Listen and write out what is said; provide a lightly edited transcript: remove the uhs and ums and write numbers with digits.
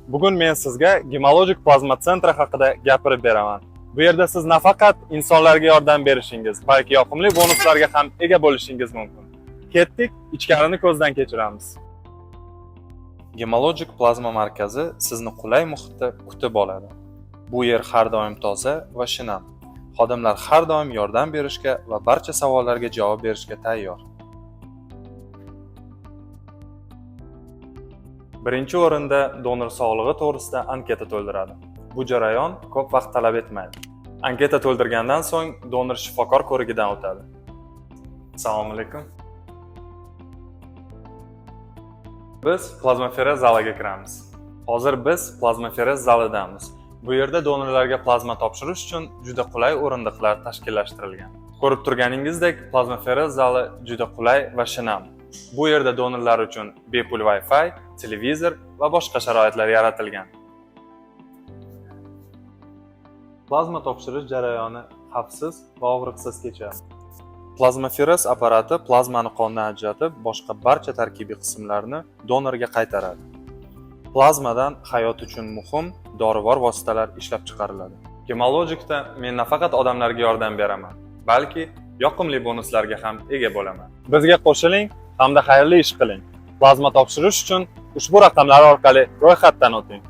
Bugun men sizga Gemologic plazma sentri haqida gapirib beraman. Bu yerda siz nafaqat insonlarga yordam berishingiz, balki yoqimli bonuslarga ham ega bo'lishingiz mumkin. Ketdik, ichkarini ko'zdan kechiramiz. Gemologic plazma markazi sizni qulay muhitda kutib oladi. Bu yer har doim toza va shinam. Xodimlar har doim yordam berishga va barcha savollarga javob berishga tayyor. Birinchi o'rinda donor sog'lig'i to'g'risida anketa to'ldiradi. Bu jarayon ko'p vaqt talab etmaydi. Anketa to'ldirgandan so'ng donor shifokor ko'rigidan o'tadi. Assalomu alaykum. Biz plazmaferez zaliga kiramiz. Hozir biz plazmaferez zalidamiz. Bu yerda donorlarga plazma topshirish uchun juda qulay o'rindiqlar tashkillashtirilgan. Ko'rib turganingizdek, plazmaferez zali juda qulay va shinam. Bu yerda donorlar uchun bepul Wi-Fi, televizor va boshqa sharoitlar yaratilgan. Plazma topshirish jarayoni xavfsiz va og'riqsiz kechadi. Plazmaferez apparati plazmani qondan ajratib, boshqa barcha tarkibiy qismlarni donorga qaytaradi. Plazmadan hayot uchun muhim dorivor vositalar ishlab chiqariladi. Gemologicda men nafaqat odamlarga yordam beraman, balki yoqimli bonuslarga ham ega bo'laman. Bizga qo'shiling hamda xayrli ish qiling. Plazma topshirish uchun ushbu raqamlar orqali ro'yxatdan o'ting.